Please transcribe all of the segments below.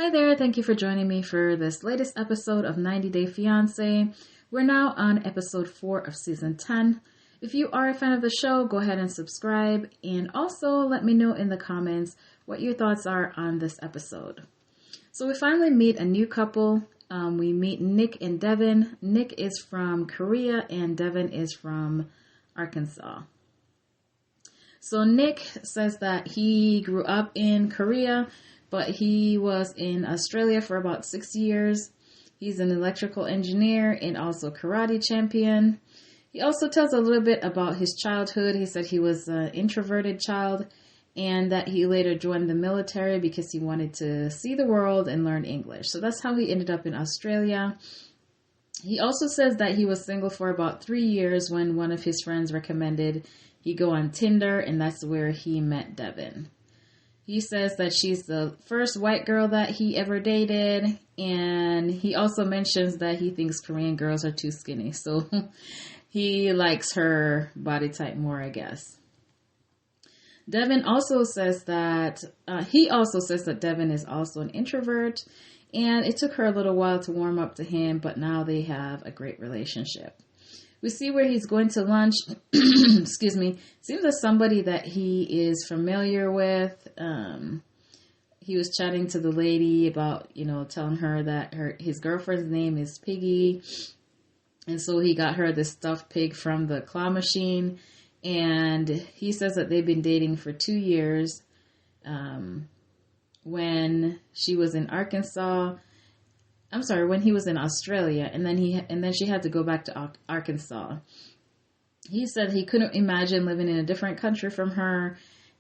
Hi there, thank you for joining me for this latest episode of 90 Day Fiancé. We're now on episode 4 of season 10. If you are a fan of the show, go ahead and subscribe, and also let me know in the comments what your thoughts are on this episode. So we finally meet a new couple. We meet Nick and Devin. Nick is from Korea and Devin is from Arkansas. So Nick says that he grew up in Korea, but he was in Australia for about 6 years. He's an electrical engineer and also karate champion. He also tells a little bit about his childhood. He said he was an introverted child and that he later joined the military because he wanted to see the world and learn English. So that's how he ended up in Australia. He also says that he was single for about 3 years when one of his friends recommended he go on Tinder, and that's where he met Devin. He says that she's the first white girl that he ever dated, and he also mentions that he thinks Korean girls are too skinny, so he likes her body type more, I guess. Devin also says that, Devin is also an introvert, and it took her a little while to warm up to him, but now they have a great relationship. We see where he's going to lunch. Excuse me. Seems like somebody that he is familiar with. He was chatting to the lady about, telling her that his girlfriend's name is Piggy. And so he got her this stuffed pig from the claw machine. And he says that they've been dating for 2 years. When she was in when he was in Australia, and then she had to go back to Arkansas. He said he couldn't imagine living in a different country from her,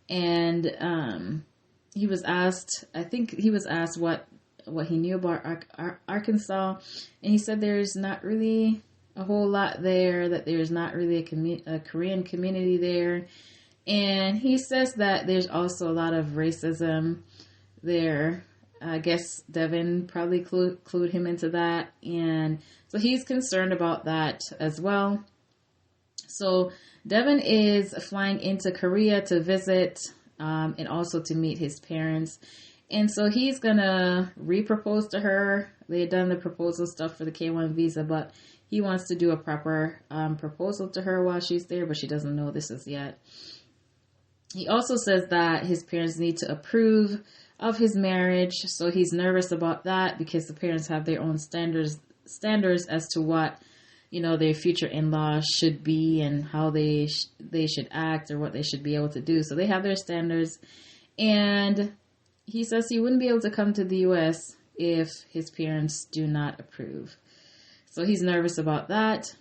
and he was asked what he knew about Arkansas, and he said there's not really a whole lot there, that there's not really a Korean community there, and he says that there's also a lot of racism there. I guess Devin probably clued him into that, and so he's concerned about that as well. So Devin is flying into Korea to visit and also to meet his parents, and so he's gonna re-propose to her. They had done the proposal stuff for the K-1 visa, but he wants to do a proper proposal to her while she's there, but she doesn't know this as yet. He also says that his parents need to approve of his marriage, so he's nervous about that because the parents have their own standards as to what their future in-laws should be and how they should act or what they should be able to do. So they have their standards, and he says he wouldn't be able to come to the U.S. if his parents do not approve. So he's nervous about that.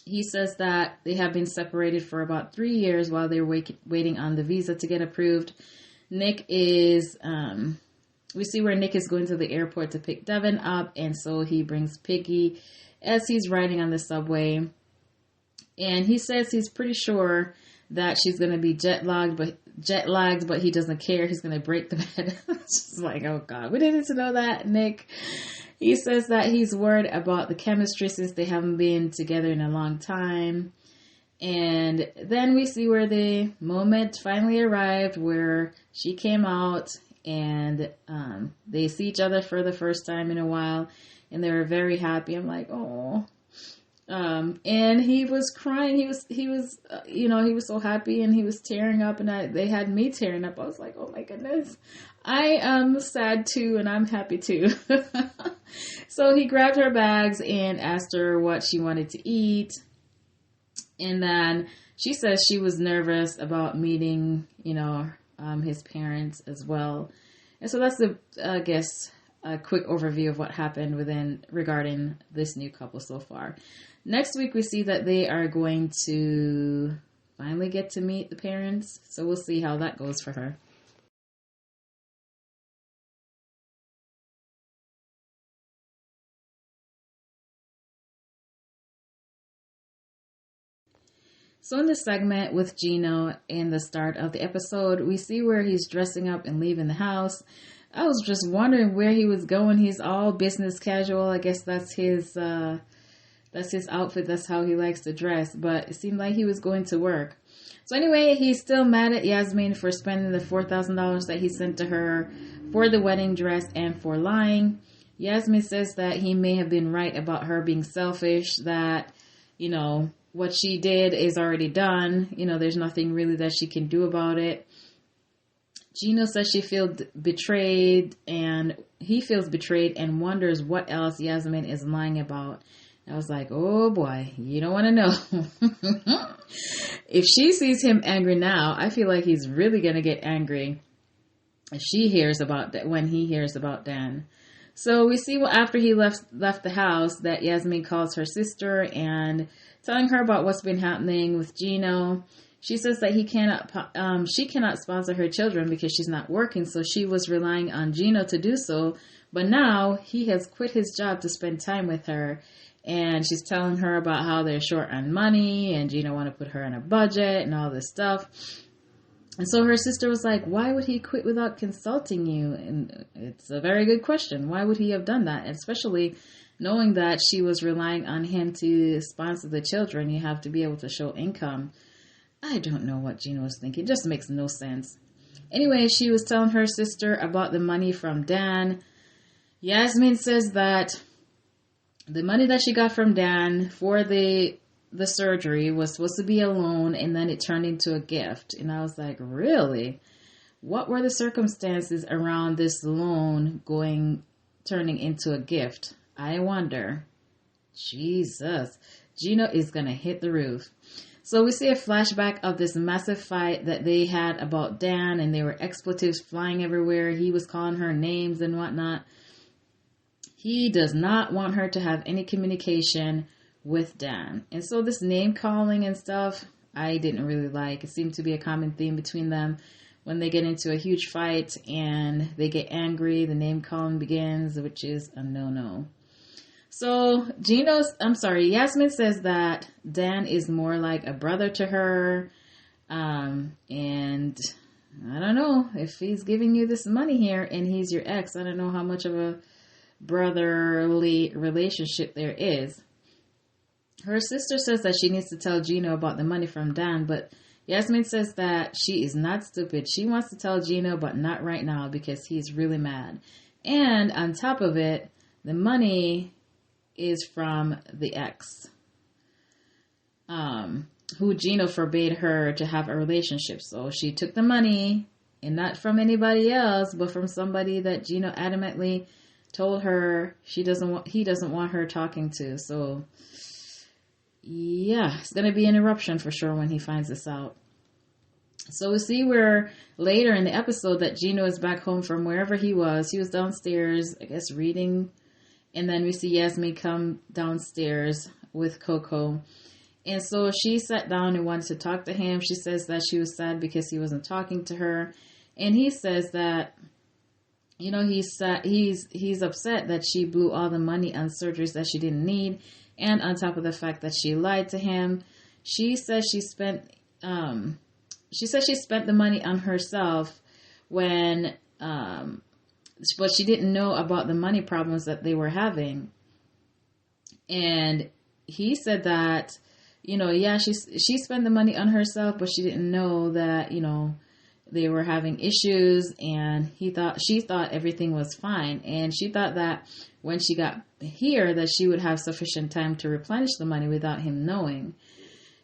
He says that they have been separated for about 3 years while they're waiting on the visa to get approved. Nick is, we see where Nick is going to the airport to pick Devin up, and so he brings Piggy as he's riding on the subway. And he says he's pretty sure that she's going to be jet lagged, but he doesn't care. He's going to break the bed. It's just like, oh God, we didn't need to know that, Nick. He says that he's worried about the chemistry since they haven't been together in a long time. And then we see where the moment finally arrived where she came out and they see each other for the first time in a while, and they were very happy. I'm like, oh. And he was crying. He was so happy, and he was tearing up, and they had me tearing up. I was like, oh my goodness, I am sad too, and I'm happy too. So he grabbed her bags and asked her what she wanted to eat. And then she says she was nervous about meeting, his parents as well. And so that's a quick overview of what happened regarding this new couple so far. Next week, we see that they are going to finally get to meet the parents. So we'll see how that goes for her. So in this segment with Gino in the start of the episode, we see where he's dressing up and leaving the house. I was just wondering where he was going. He's all business casual. I guess that's his outfit. That's how he likes to dress. But it seemed like he was going to work. So anyway, he's still mad at Jasmine for spending the $4,000 that he sent to her for the wedding dress and for lying. Jasmine says that he may have been right about her being selfish, that, what she did is already done. There's nothing really that she can do about it. Gino says she feels betrayed, and he feels betrayed and wonders what else Jasmine is lying about. I was like, oh boy, you don't want to know. If she sees him angry now, I feel like he's really going to get angry if she hears about that, when he hears about Dan. So we see after he left the house that Jasmine calls her sister and telling her about what's been happening with Gino. She says that she cannot sponsor her children because she's not working, so she was relying on Gino to do so. But now he has quit his job to spend time with her, and she's telling her about how they're short on money, and Gino want to put her on a budget and all this stuff. And so her sister was like, why would he quit without consulting you? And it's a very good question. Why would he have done that? And especially knowing that she was relying on him to sponsor the children. You have to be able to show income. I don't know what Gino was thinking. It just makes no sense. Anyway, she was telling her sister about the money from Dan. Jasmine says that the money that she got from Dan for the surgery was supposed to be a loan, and then it turned into a gift. And I was like, really? What were the circumstances around this loan turning into a gift? I wonder. Jesus. Gino is going to hit the roof. So we see a flashback of this massive fight that they had about Dan, and there were expletives flying everywhere. He was calling her names and whatnot. He does not want her to have any communication with Dan. And so this name calling and stuff, I didn't really like. It seemed to be a common theme between them. When they get into a huge fight and they get angry, the name calling begins, which is a no-no. So Jasmine says that Dan is more like a brother to her. And I don't know if he's giving you this money here and he's your ex. I don't know how much of a brotherly relationship there is. Her sister says that she needs to tell Gino about the money from Dan, but Jasmine says that she is not stupid. She wants to tell Gino, but not right now because he's really mad. And on top of it, the money is from the ex, who Gino forbade her to have a relationship. So she took the money, and not from anybody else, but from somebody that Gino adamantly told her he doesn't want her talking to. So yeah, it's gonna be an eruption for sure when he finds this out. So we see where later in the episode that Gino is back home from wherever he was. He was downstairs, I guess, reading. And then we see Jasmine come downstairs with Coco. And so she sat down and wanted to talk to him. She says that she was sad because he wasn't talking to her. And he says that, he's upset that she blew all the money on surgeries that she didn't need. And on top of the fact that she lied to him, she says she spent the money on herself when, but she didn't know about the money problems that they were having. And he said that, she spent the money on herself, but she didn't know that, they were having issues, and she thought everything was fine. And she thought that when she got here that she would have sufficient time to replenish the money without him knowing.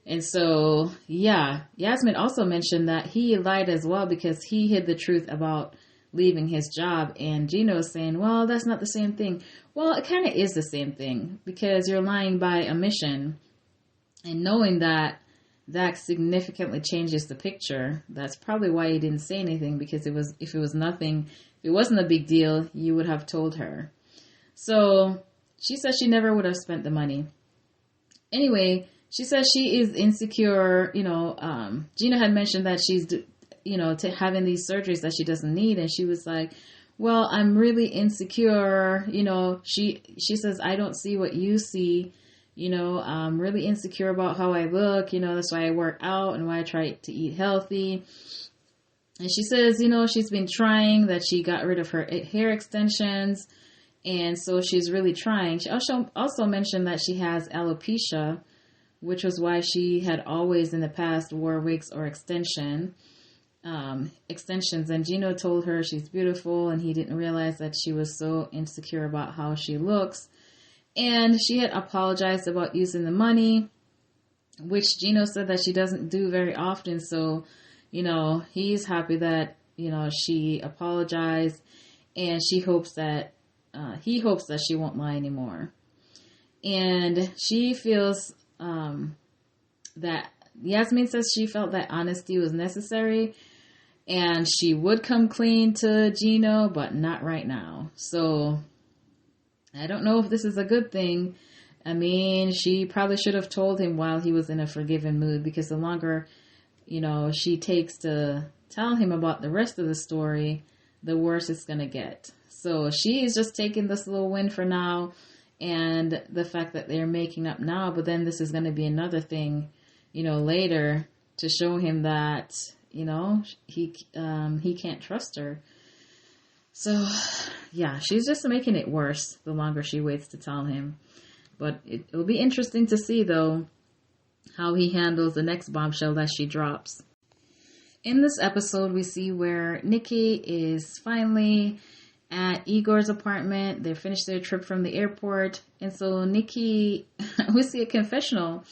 And so, yeah, Jasmine also mentioned that he lied as well because he hid the truth about leaving his job, and Gino is saying, well, that's not the same thing. Well, it kind of is the same thing because you're lying by omission, and knowing that significantly changes the picture. That's probably why he didn't say anything, because if it wasn't a big deal, you would have told her. So she says she never would have spent the money. Anyway, she says she is insecure. Gino had mentioned that she's having these surgeries that she doesn't need. And she was like, well, I'm really insecure. She says, I don't see what you see. I'm really insecure about how I look. That's why I work out and why I try to eat healthy. And she says, she's been trying, that she got rid of her hair extensions. And so she's really trying. She also mentioned that she has alopecia, which was why she had always in the past wore wigs or extension. extensions, and Gino told her she's beautiful, and he didn't realize that she was so insecure about how she looks. And she had apologized about using the money, which Gino said that she doesn't do very often. So, he's happy that, she apologized, and he hopes that she won't lie anymore. And she feels that Jasmine says she felt that honesty was necessary, and she would come clean to Gino, but not right now. So I don't know if this is a good thing. I mean, she probably should have told him while he was in a forgiving mood, because the longer, she takes to tell him about the rest of the story, the worse it's going to get. So she's just taking this little win for now, and the fact that they're making up now, but then this is going to be another thing, later, to show him that, he can't trust her. So, yeah, she's just making it worse the longer she waits to tell him. But it'll be interesting to see, though, how he handles the next bombshell that she drops. In this episode, we see where Nikki is finally at Igor's apartment. They finished their trip from the airport. And so Nikki, we see a confessional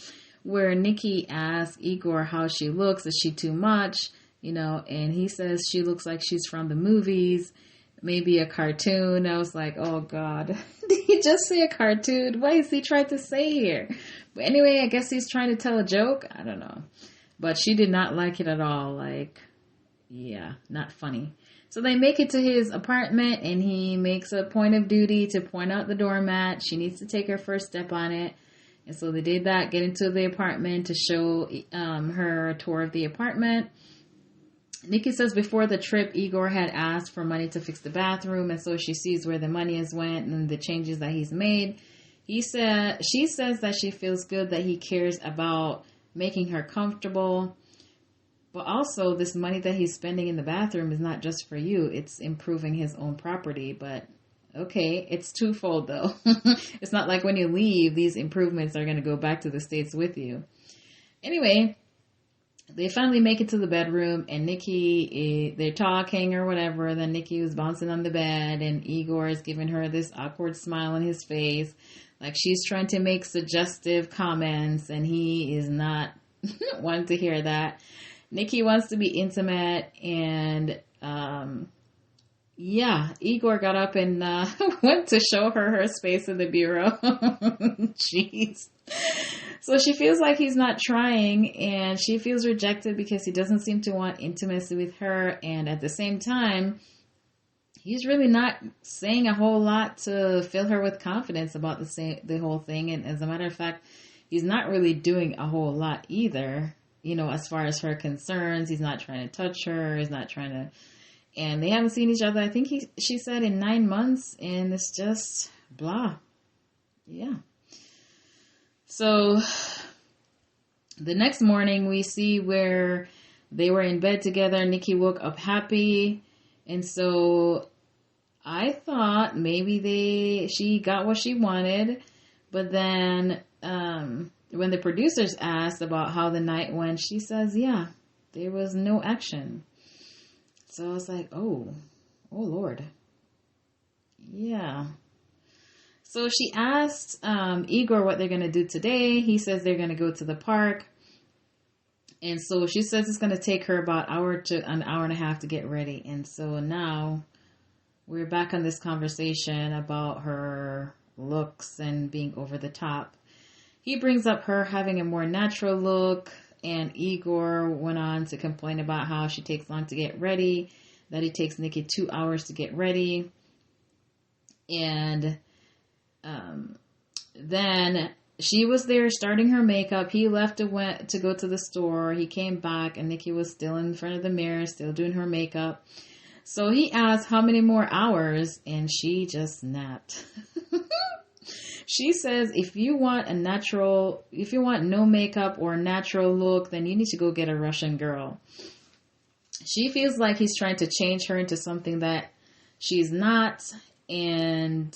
where Nikki asks Igor how she looks. Is she too much? And he says she looks like she's from the movies, maybe a cartoon. I was like, oh God, did he just say a cartoon? What is he trying to say here? But anyway, I guess he's trying to tell a joke. I don't know. But she did not like it at all. Like, yeah, not funny. So they make it to his apartment, and he makes a point of duty to point out the doormat. She needs to take her first step on it. And so they did that, get into the apartment to show her a tour of the apartment. Nikki says before the trip, Igor had asked for money to fix the bathroom, and so she sees where the money has went and the changes that he's made. She says that she feels good that he cares about making her comfortable, but also this money that he's spending in the bathroom is not just for you, it's improving his own property. But okay, it's twofold though. It's not like when you leave, these improvements are going to go back to the States with you. Anyway, they finally make it to the bedroom, and Nikki, they're talking or whatever. Then Nikki was bouncing on the bed, and Igor is giving her this awkward smile on his face, like she's trying to make suggestive comments, and he is not wanting to hear that. Nikki wants to be intimate, and Igor got up and went to show her space in the bureau. Jeez. So she feels like he's not trying, and she feels rejected because he doesn't seem to want intimacy with her. And at the same time, he's really not saying a whole lot to fill her with confidence about the whole thing. And as a matter of fact, he's not really doing a whole lot either, as far as her concerns. He's not trying to touch her. He's not trying to, and they haven't seen each other, I think she said, in 9 months, and it's just blah. Yeah. So the next morning we see where they were in bed together. Nikki woke up happy. And so I thought maybe she got what she wanted. But then when the producers asked about how the night went, she says, yeah, there was no action. So I was like, oh Lord. Yeah. So she asked Igor what they're going to do today. He says they're going to go to the park. And so she says it's going to take her about an hour and a half to get ready. And so now we're back on this conversation about her looks and being over the top. He brings up her having a more natural look, and Igor went on to complain about how she takes long to get ready, that it takes Nikki 2 hours to get ready. And then she was there starting her makeup. He left to go to the store. He came back, and Nikki was still in front of the mirror, still doing her makeup. So he asked how many more hours, and she just snapped. She says, if you want no makeup or natural look, then you need to go get a Russian girl. She feels like he's trying to change her into something that she's not. And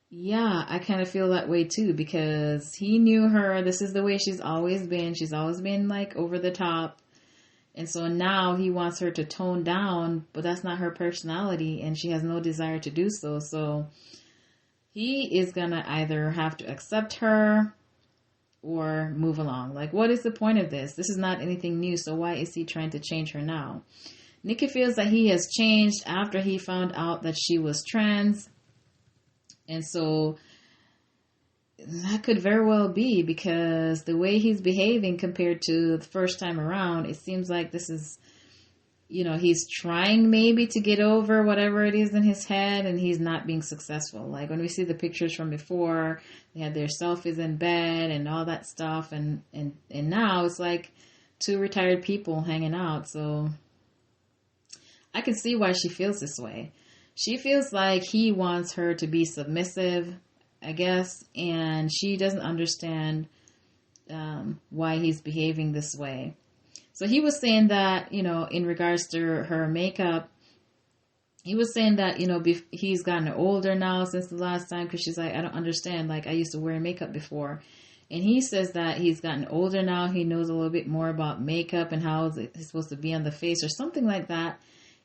yeah, I kind of feel that way too, because he knew her. This is the way she's always been. She's always been like over the top. And so now he wants her to tone down, but that's not her personality, and she has no desire to do so. So he is going to either have to accept her or move along. Like, what is the point of this? This is not anything new, so why is he trying to change her now? Nikki feels that he has changed after he found out that she was trans. And so that could very well be, because the way he's behaving compared to the first time around, it seems like this is, you know, he's trying maybe to get over whatever it is in his head, and he's not being successful. Like when we see the pictures from before, they had their selfies in bed and all that stuff. And now it's like two retired people hanging out. So I can see why she feels this way. She feels like he wants her to be submissive, I guess, and she doesn't understand why he's behaving this way. So he was saying that, you know, in regards to her makeup, he was saying that, you know, he's gotten older now since the last time, because she's like, I don't understand. Like, I used to wear makeup before. And he says that he's gotten older now. He knows a little bit more about makeup and how it's supposed to be on the face or something like that.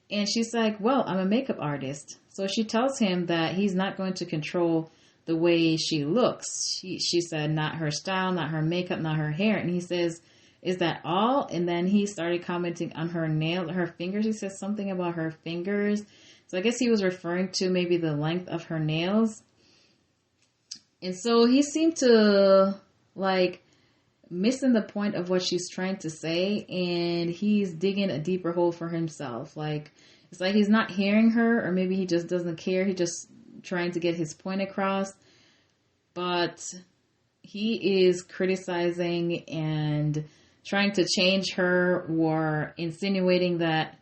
And she's like, well, I'm a makeup artist. So she tells him that he's not going to control the way she looks. She said, not her style, not her makeup, not her hair. And he says, is that all? And then he started commenting on her fingers. He says something about her fingers. So I guess he was referring to maybe the length of her nails. And so he seemed to like missing the point of what she's trying to say. And he's digging a deeper hole for himself. Like, it's like he's not hearing her, or maybe he just doesn't care. He just trying to get his point across, but he is criticizing and trying to change her, or insinuating that,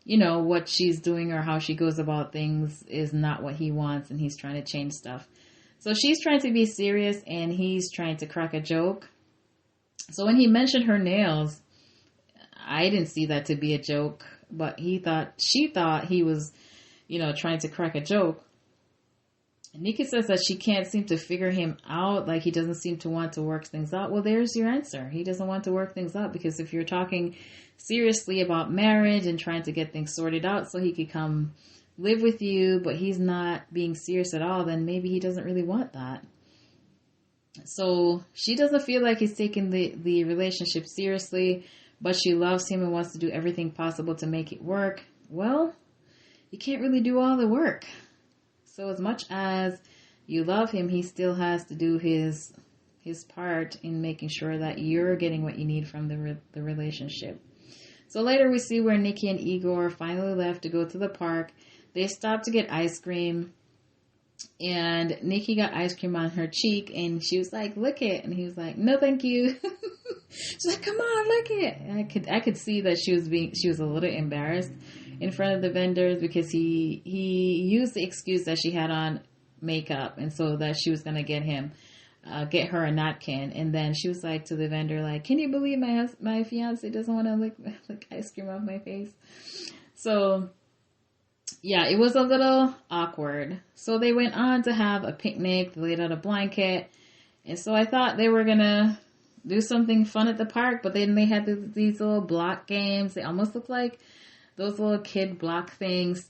you know, what she's doing or how she goes about things is not what he wants, and he's trying to change stuff. So she's trying to be serious and he's trying to crack a joke. So when he mentioned her nails, I didn't see that to be a joke, but she thought he was, you know, trying to crack a joke. Nikki says that she can't seem to figure him out. Like, he doesn't seem to want to work things out. Well, there's your answer. He doesn't want to work things out, because if you're talking seriously about marriage and trying to get things sorted out so he could come live with you, but he's not being serious at all, then maybe he doesn't really want that. So she doesn't feel like he's taking the relationship seriously, but she loves him and wants to do everything possible to make it work. Well, you can't really do all the work. So as much as you love him, he still has to do his part in making sure that you're getting what you need from the relationship. So later we see where Nikki and Igor finally left to go to the park. They stopped to get ice cream, and Nikki got ice cream on her cheek, and she was like, "Lick it," and he was like, "No, thank you." She's like, "Come on, lick it." And I could see that she was a little embarrassed in front of the vendors, because he used the excuse that she had on makeup, and so that she was going to get her a napkin. And then she was like to the vendor, like, "Can you believe my fiance doesn't want to lick ice cream off my face?" So yeah, it was a little awkward. So they went on to have a picnic. They laid out a blanket, and so I thought they were gonna do something fun at the park, but then they had these little block games. They almost looked like those little kid block things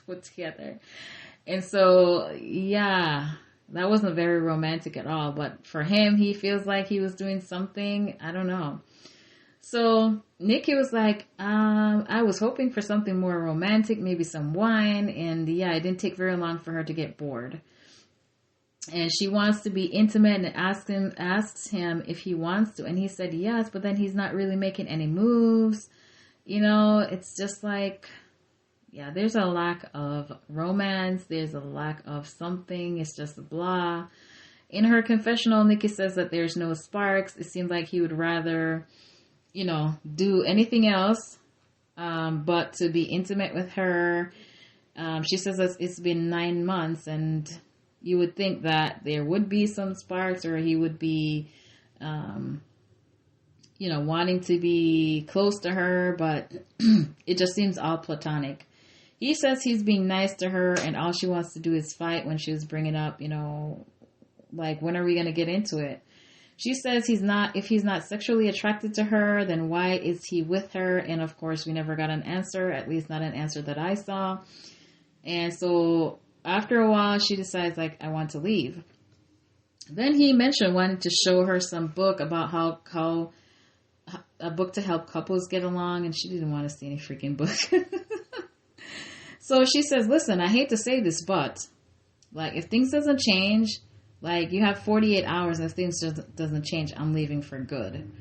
put together. And so, yeah, that wasn't very romantic at all. But for him, he feels like he was doing something. I don't know. So Nikki was like, I was hoping for something more romantic, maybe some wine. And yeah, it didn't take very long for her to get bored. And she wants to be intimate and asks him if he wants to. And he said yes, but then he's not really making any moves. You know, it's just like, yeah, there's a lack of romance. There's a lack of something. It's just blah. In her confessional, Nikki says that there's no sparks. It seems like he would rather, you know, do anything else but to be intimate with her. She says that it's been 9 months, and you would think that there would be some sparks, or he would be you know, wanting to be close to her, but it just seems all platonic. He says he's being nice to her, and all she wants to do is fight when she was bringing up, you know, like, when are we going to get into it? She says if he's not sexually attracted to her, then why is he with her? And of course, we never got an answer, at least not an answer that I saw. And so after a while, she decides, like, I want to leave. Then he mentioned wanting to show her some book about how a book to help couples get along, and she didn't want to see any freaking book. So she says, listen, I hate to say this, but like, if things doesn't change, like, you have 48 hours, and if things doesn't change, I'm leaving for good.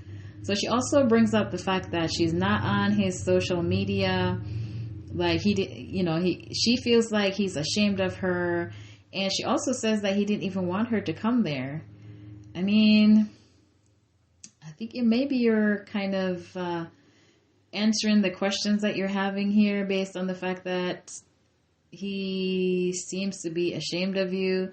So she also brings up the fact that she's not on his social media. Like, she feels like he's ashamed of her. And she also says that he didn't even want her to come there. I mean, I think maybe you're kind of answering the questions that you're having here based on the fact that he seems to be ashamed of you.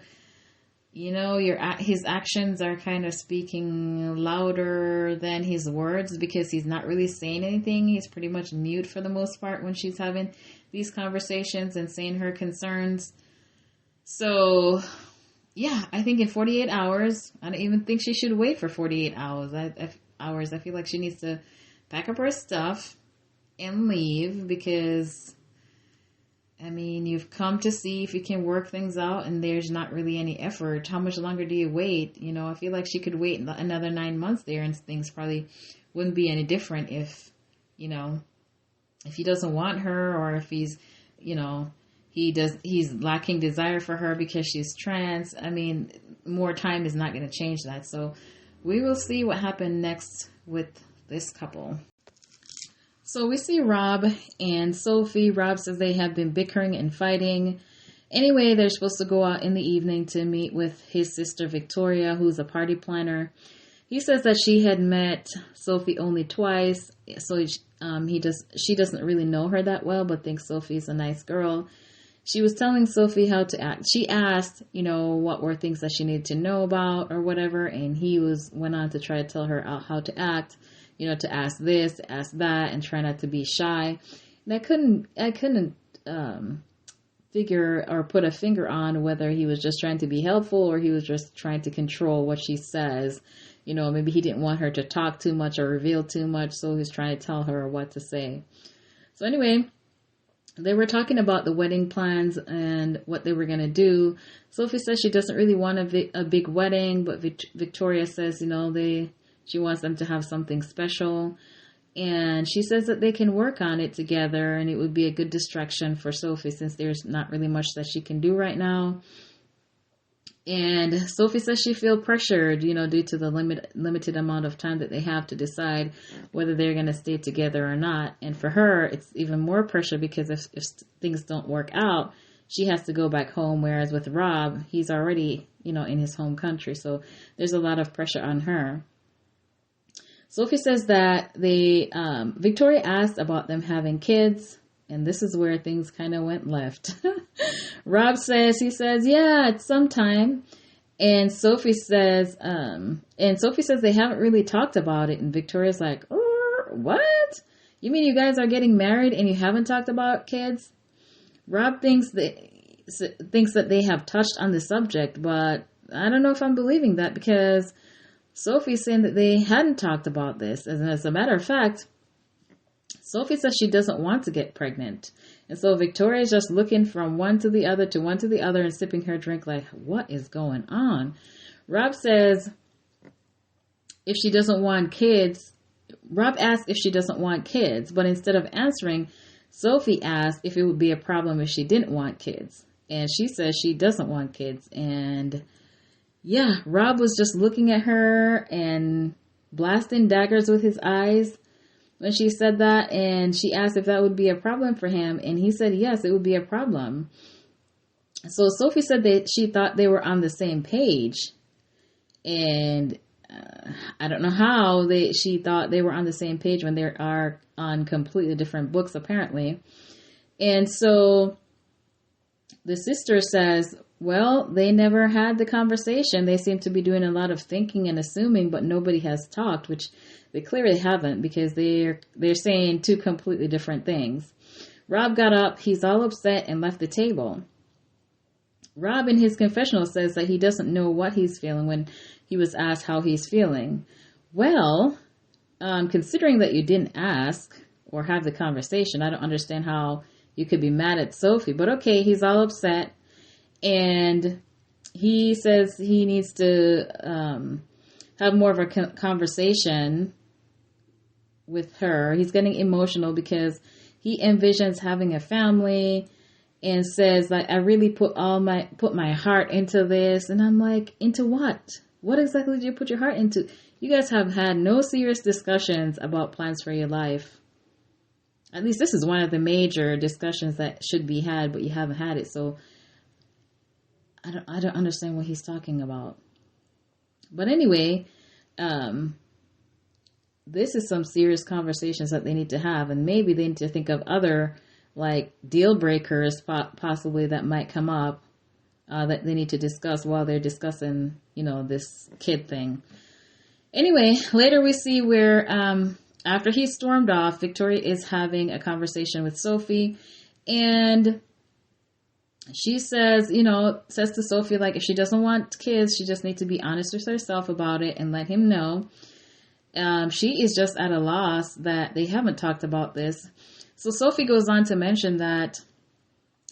You know, his actions are kind of speaking louder than his words, because he's not really saying anything. He's pretty much mute for the most part when she's having these conversations and saying her concerns. So, yeah, I think in 48 hours, I don't even think she should wait for 48 hours. I feel like she needs to pack up her stuff and leave, because, I mean, you've come to see if you can work things out, and there's not really any effort. How much longer do you wait? You know, I feel like she could wait another 9 months there, and things probably wouldn't be any different if he doesn't want her, or if he's lacking desire for her because she's trans. I mean, more time is not going to change that. So we will see what happened next with this couple. So we see Rob and Sophie. Rob says they have been bickering and fighting. Anyway, they're supposed to go out in the evening to meet with his sister Victoria, who's a party planner. He says that she had met Sophie only twice, so she doesn't really know her that well, but thinks Sophie's a nice girl. She was telling Sophie how to act. She asked, what were things that she needed to know about or whatever, and he went on to try to tell her how to act, to ask this, to ask that, and try not to be shy. And I couldn't figure or put a finger on whether he was just trying to be helpful or he was just trying to control what she says. Maybe he didn't want her to talk too much or reveal too much, so he's trying to tell her what to say. So anyway, they were talking about the wedding plans and what they were going to do. Sophie says she doesn't really want a big wedding, but Victoria says, she wants them to have something special. And she says that they can work on it together, and it would be a good distraction for Sophie since there's not really much that she can do right now. And Sophie says she feels pressured, due to the limited amount of time that they have to decide whether they're going to stay together or not. And for her, it's even more pressure because if things don't work out, she has to go back home. Whereas with Rob, he's already, in his home country. So there's a lot of pressure on her. Sophie says that Victoria asked about them having kids. And this is where things kind of went left. Rob says, yeah, it's sometime. And Sophie says they haven't really talked about it. And Victoria's like, what? You mean you guys are getting married and you haven't talked about kids? Rob thinks that they have touched on the subject, but I don't know if I'm believing that, because Sophie's saying that they hadn't talked about this. And as a matter of fact, Sophie says she doesn't want to get pregnant. And so Victoria is just looking from one to the other and sipping her drink like, what is going on? Rob says if she doesn't want kids, Rob asked if she doesn't want kids, but instead of answering, Sophie asked if it would be a problem if she didn't want kids. And she says she doesn't want kids. And yeah, Rob was just looking at her and blasting daggers with his eyes when she said that, and she asked if that would be a problem for him, and he said yes, it would be a problem. So Sophie said that she thought they were on the same page, and I don't know how she thought they were on the same page when they are on completely different books apparently. And so the sister says, well, they never had the conversation. They seem to be doing a lot of thinking and assuming, but nobody has talked, which they clearly haven't, because they're saying two completely different things. Rob got up. He's all upset and left the table. Rob in his confessional says that he doesn't know what he's feeling when he was asked how he's feeling. Well, considering that you didn't ask or have the conversation, I don't understand how you could be mad at Sophie. But okay, he's all upset. And he says he needs to have more of a conversation with her. He's getting emotional because he envisions having a family and says, like, I really put my heart into this. And I'm like, into what? What exactly did you put your heart into? You guys have had no serious discussions about plans for your life. At least this is one of the major discussions that should be had, but you haven't had it. So I don't understand what he's talking about. But anyway, this is some serious conversations that they need to have, and maybe they need to think of other like deal breakers possibly that might come up that they need to discuss while they're discussing, this kid thing. Anyway, later we see where after he stormed off, Victoria is having a conversation with Sophie, and she says to Sophie, like, if she doesn't want kids, she just needs to be honest with herself about it and let him know. She is just at a loss that they haven't talked about this. So Sophie goes on to mention that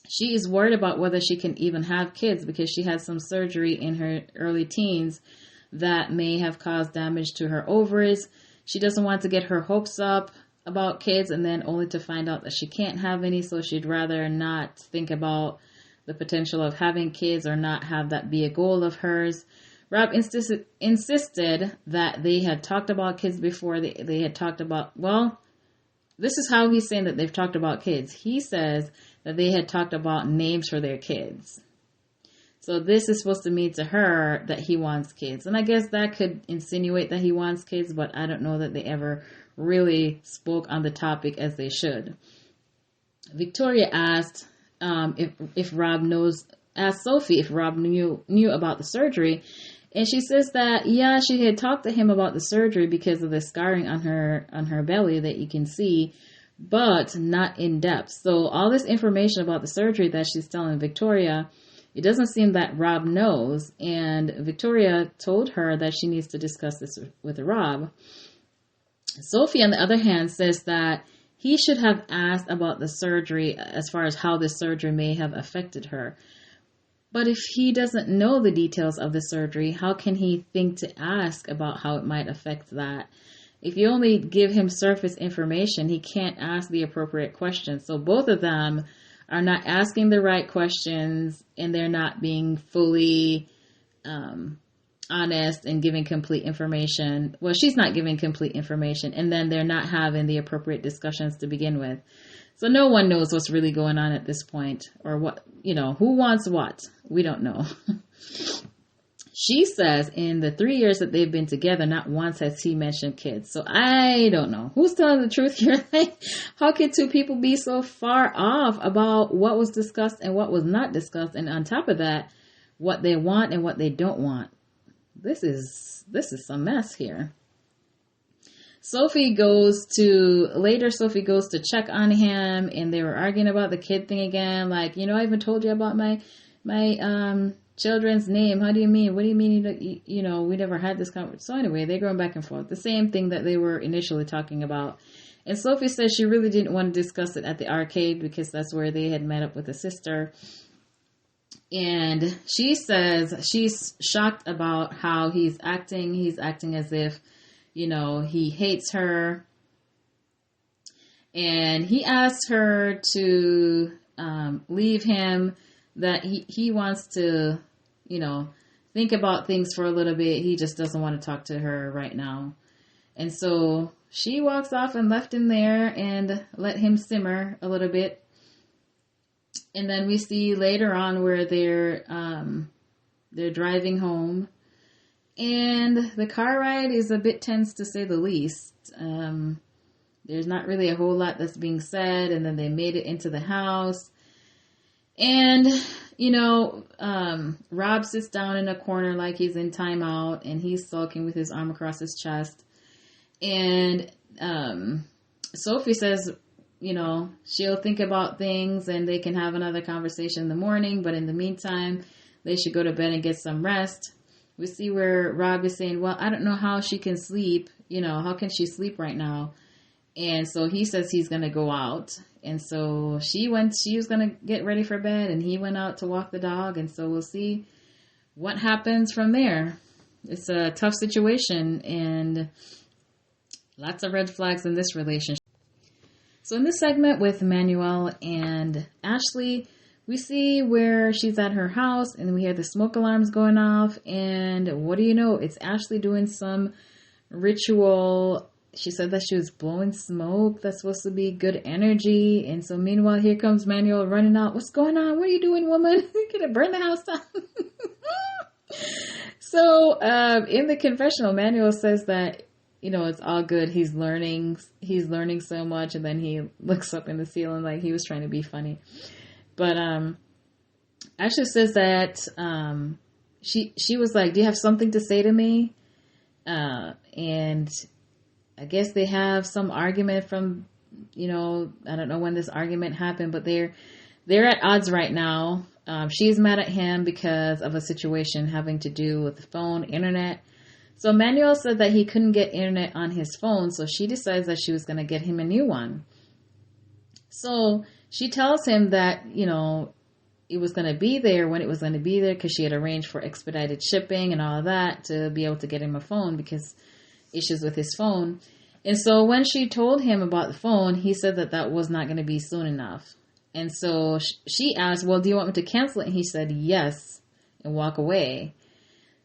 she is worried about whether she can even have kids because she had some surgery in her early teens that may have caused damage to her ovaries. She doesn't want to get her hopes up about kids and then only to find out that she can't have any. So she'd rather not think about the potential of having kids or not have that be a goal of hers. Rob insisted that they had talked about kids before. They had talked about, this is how he's saying that they've talked about kids. He says that they had talked about names for their kids. So this is supposed to mean to her that he wants kids. And I guess that could insinuate that he wants kids, but I don't know that they ever really spoke on the topic as they should. Victoria asked if Rob asked Sophie if Rob knew about the surgery. And she says that, yeah, she had talked to him about the surgery because of the scarring on her belly that you can see, but not in depth. So all this information about the surgery that she's telling Victoria, it doesn't seem that Rob knows. And Victoria told her that she needs to discuss this with Rob. Sophie, on the other hand, says that he should have asked about the surgery as far as how the surgery may have affected her. But if he doesn't know the details of the surgery, how can he think to ask about how it might affect that? If you only give him surface information, he can't ask the appropriate questions. So both of them are not asking the right questions, and they're not being fully honest and giving complete information. Well, she's not giving complete information, and then they're not having the appropriate discussions to begin with. So no one knows what's really going on at this point, or what, who wants what. We don't know. She says in the 3 years that they've been together, not once has he mentioned kids. So I don't know. Who's telling the truth here? How can two people be so far off about what was discussed and what was not discussed? And on top of that, what they want and what they don't want. This is some mess here. Sophie goes to check on him, and they were arguing about the kid thing again. Like, I even told you about my children's name. How do you mean? What do you mean? We never had this conversation. So anyway, they're going back and forth. The same thing that they were initially talking about. And Sophie says she really didn't want to discuss it at the arcade because that's where they had met up with a sister. And she says she's shocked about how he's acting. He's acting as if, he hates her. And he asked her to leave him, that he wants to, think about things for a little bit. He just doesn't want to talk to her right now. And so she walks off and left him there and let him simmer a little bit. And then we see later on where they're driving home. And the car ride is a bit tense, to say the least. There's not really a whole lot that's being said. And then they made it into the house. And, Rob sits down in a corner like he's in timeout. And he's sulking with his arm across his chest. And Sophie says, she'll think about things and they can have another conversation in the morning. But in the meantime, they should go to bed and get some rest. we see where Rob is saying, well, I don't know how she can sleep. How can she sleep right now? And so he says he's going to go out. And so she was going to get ready for bed, and he went out to walk the dog. And so we'll see what happens from there. It's a tough situation and lots of red flags in this relationship. So in this segment with Manuel and Ashley, we see where she's at her house and we hear the smoke alarms going off. And what do you know? It's Ashley doing some ritual. She said that she was blowing smoke that's supposed to be good energy. And so meanwhile, here comes Manuel running out. What's going on? What are you doing, woman? You're going to burn the house down. So in the confessional, Manuel says that, it's all good. He's learning so much. And then he looks up in the ceiling like he was trying to be funny. But Ashley says that she was like, do you have something to say to me? And I guess they have some argument from, I don't know when this argument happened, but they're at odds right now. She's mad at him because of a situation having to do with the phone, internet. So Manuel said that he couldn't get internet on his phone, so she decides that she was going to get him a new one. So she tells him that, it was going to be there when it was going to be there because she had arranged for expedited shipping and all of that to be able to get him a phone because issues with his phone. And so when she told him about the phone, he said that was not going to be soon enough. And so she asked, well, do you want me to cancel it? And he said, yes, and walk away.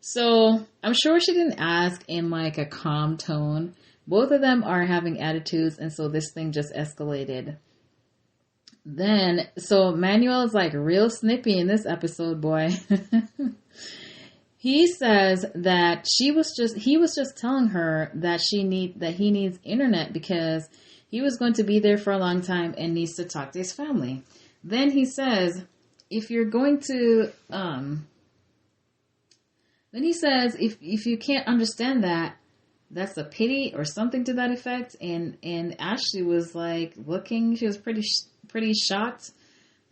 So I'm sure she didn't ask in like a calm tone. Both of them are having attitudes. And so this thing just escalated. So Manuel is like real snippy in this episode, boy. He says that he was just telling her that he needs internet because he was going to be there for a long time and needs to talk to his family. Then he says, if you're going to, then he says, if you can't understand that, that's a pity or something to that effect. And Ashley was like looking, she was pretty shocked.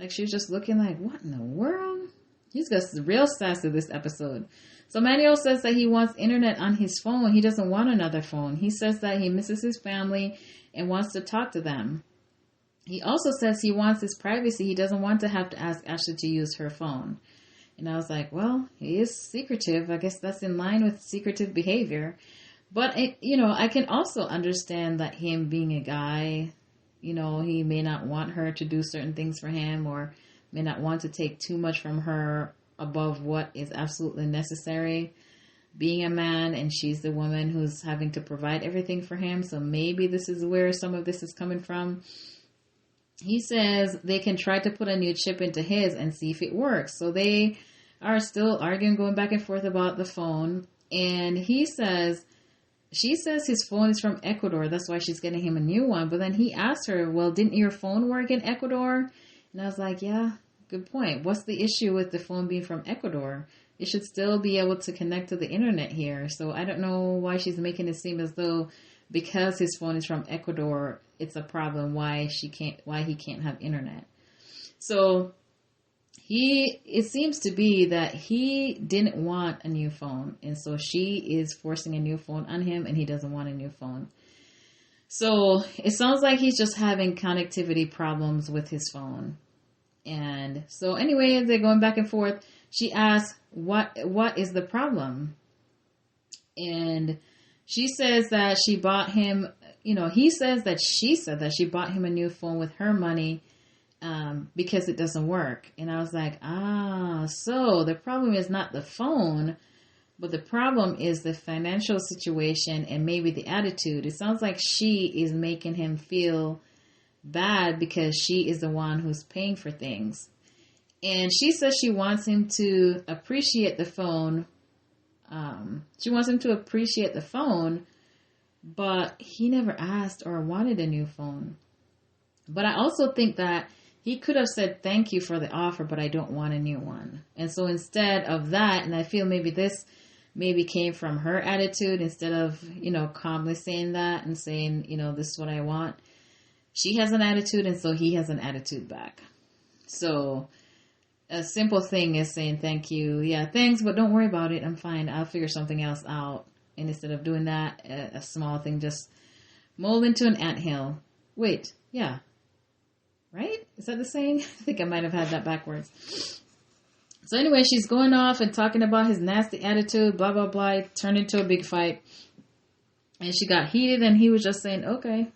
Like she was just looking like, what in the world? He's got real sassy this episode. So Manuel says that he wants internet on his phone. He doesn't want another phone. He says that he misses his family and wants to talk to them. He also says he wants his privacy. He doesn't want to have to ask Ashley to use her phone. And I was like, well, he is secretive. I guess that's in line with secretive behavior. But, I can also understand that him being a guy, he may not want her to do certain things for him or may not want to take too much from her above what is absolutely necessary. Being a man and she's the woman who's having to provide everything for him. So maybe this is where some of this is coming from. He says they can try to put a new chip into his and see if it works. So they are still arguing, going back and forth about the phone. And she says his phone is from Ecuador. That's why she's getting him a new one. But then he asked her, well, didn't your phone work in Ecuador? And I was like, yeah, good point. What's the issue with the phone being from Ecuador? It should still be able to connect to the internet here. So I don't know why she's making it seem as though because his phone is from Ecuador, it's a problem why he can't have internet. So it seems to be that he didn't want a new phone. And so she is forcing a new phone on him and he doesn't want a new phone. So it sounds like he's just having connectivity problems with his phone. And so anyway, they're going back and forth. She asks, what is the problem? And she says that she bought him, he says that she said that she bought him a new phone with her money because it doesn't work. And I was like, so the problem is not the phone, but the problem is the financial situation and maybe the attitude. It sounds like she is making him feel bad because she is the one who's paying for things. And she says she wants him to appreciate the phone. But he never asked or wanted a new phone. But I also think that he could have said, thank you for the offer, but I don't want a new one. And so instead of that, and I feel maybe this came from her attitude instead of, calmly saying that and saying, this is what I want. She has an attitude and so he has an attitude back. So a simple thing is saying thank you. Yeah, thanks, but don't worry about it. I'm fine. I'll figure something else out. And instead of doing that, a small thing just mold into an anthill. Wait, yeah. Right? Is that the saying? I think I might have had that backwards. So anyway, she's going off and talking about his nasty attitude, blah, blah, blah. It turned into a big fight. And she got heated and he was just saying, okay.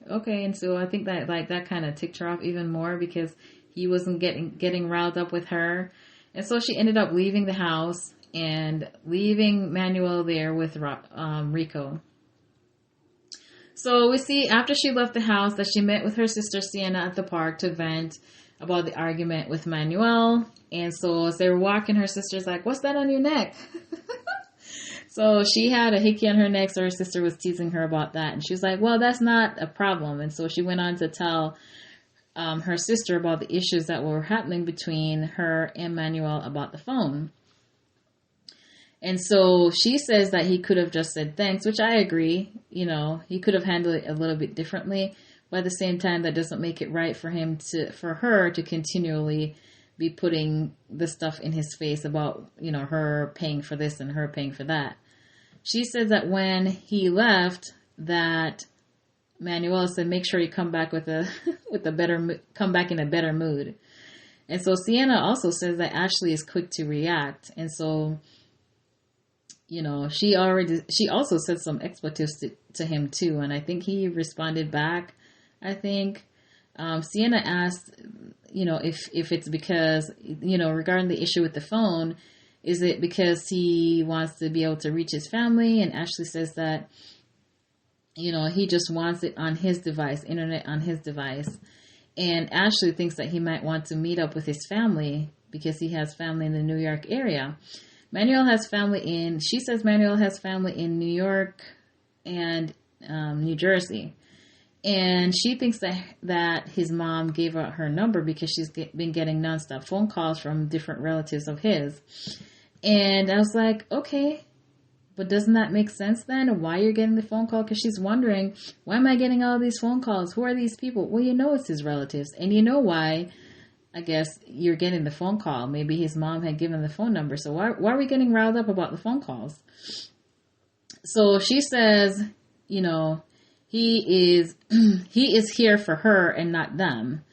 And so I think that that kind of ticked her off even more because he wasn't getting riled up with her. And so she ended up leaving the house and leaving Manuel there with Rico. So we see after she left the house that she met with her sister Sienna at the park to vent about the argument with Manuel. And so as they were walking, her sister's like, what's that on your neck? So she had a hickey on her neck, so her sister was teasing her about that. And she was like, well, that's not a problem. And so she went on to tell her sister about the issues that were happening between her and Manuel about the phone. And so she says that he could have just said thanks, which I agree. You know, he could have handled it a little bit differently. But at the same time, that doesn't make it right for her to continually be putting the stuff in his face about, you know, her paying for this and her paying for that. She says that when he left, that Manuel said, make sure you come back come back in a better mood. And so Sienna also says that Ashley is quick to react. And so, you know, she also said some expletives to him too. And I think he responded back. I think Sienna asked, you know, if it's because, you know, regarding the issue with the phone, is it because he wants to be able to reach his family? And Ashley says that, you know, he just wants it on his device, internet on his device. And Ashley thinks that he might want to meet up with his family because he has family in the New York area. She says Manuel has family in New York and New Jersey. And she thinks that his mom gave out her number because she's been getting nonstop phone calls from different relatives of his. And I was like, okay, but doesn't that make sense then? Why you're getting the phone call? Because she's wondering, why am I getting all these phone calls? Who are these people? Well, you know it's his relatives. And you know why, I guess, you're getting the phone call. Maybe his mom had given the phone number. So why are we getting riled up about the phone calls? So she says, you know, he is here for her and not them.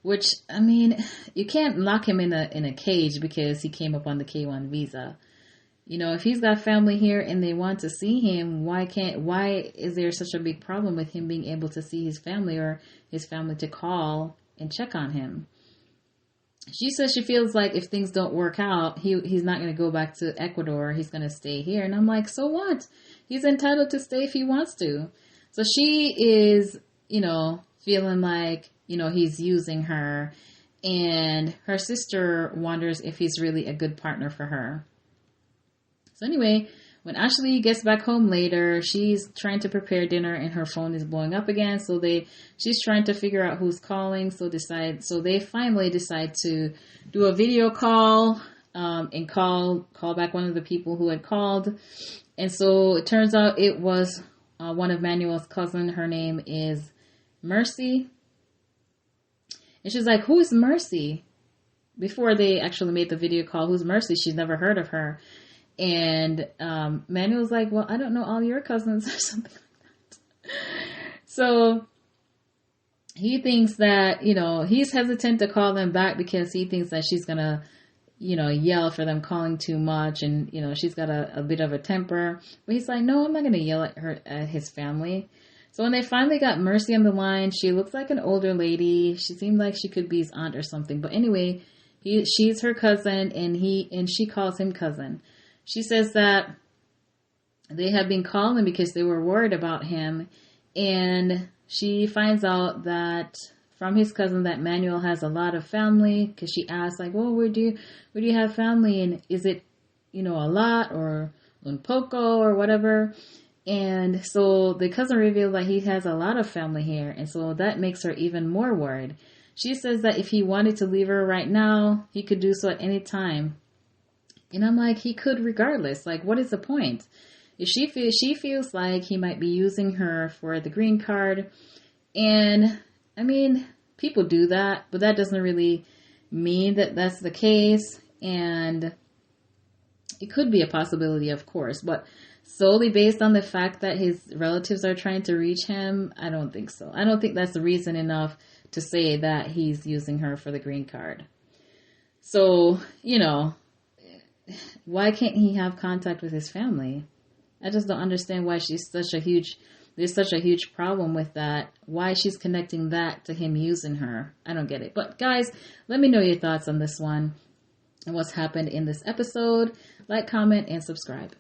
Which, I mean, you can't lock him in a cage because he came up on the K-1 visa. You know, if he's got family here and they want to see him, why is there such a big problem with him being able to see his family or his family to call and check on him? She says she feels like if things don't work out, he's not going to go back to Ecuador. He's going to stay here. And I'm like, so what? He's entitled to stay if he wants to. So she is, you know, feeling like, you know, he's using her. And her sister wonders if he's really a good partner for her. So anyway, when Ashley gets back home later, she's trying to prepare dinner and her phone is blowing up again. So she's trying to figure out who's calling. So they finally decide to do a video call and call back one of the people who had called. And so it turns out it was one of Manuel's cousin. Her name is Mercy. And she's like, who is Mercy? Before they actually made the video call, who's Mercy? She's never heard of her. And Manuel's like, well, I don't know all your cousins or something like that. So he thinks that, you know, he's hesitant to call them back because he thinks that she's going to, you know, yell for them calling too much. And, you know, she's got a bit of a temper. But he's like, no, I'm not going to yell at his family. So when they finally got Mercy on the line, she looks like an older lady. She seemed like she could be his aunt or something. But anyway, she's her cousin and she calls him cousin. She says that they have been calling because they were worried about him. And she finds out that from his cousin that Manuel has a lot of family. Because she asks, like, well, where do you have family? And is it, you know, a lot or un poco or whatever? And so the cousin revealed that he has a lot of family here. And so that makes her even more worried. She says that if he wanted to leave her right now, he could do so at any time. And I'm like, he could regardless. Like, what is the point? If she feels like he might be using her for the green card. And, I mean, people do that. But that doesn't really mean that that's the case. And it could be a possibility, of course, but solely based on the fact that his relatives are trying to reach him, I don't think so. I don't think that's the reason enough to say that he's using her for the green card. So, you know, why can't he have contact with his family? I just don't understand why there's such a huge problem with that. Why she's connecting that to him using her. I don't get it. But guys, let me know your thoughts on this one and what's happened in this episode. Like, comment, and subscribe.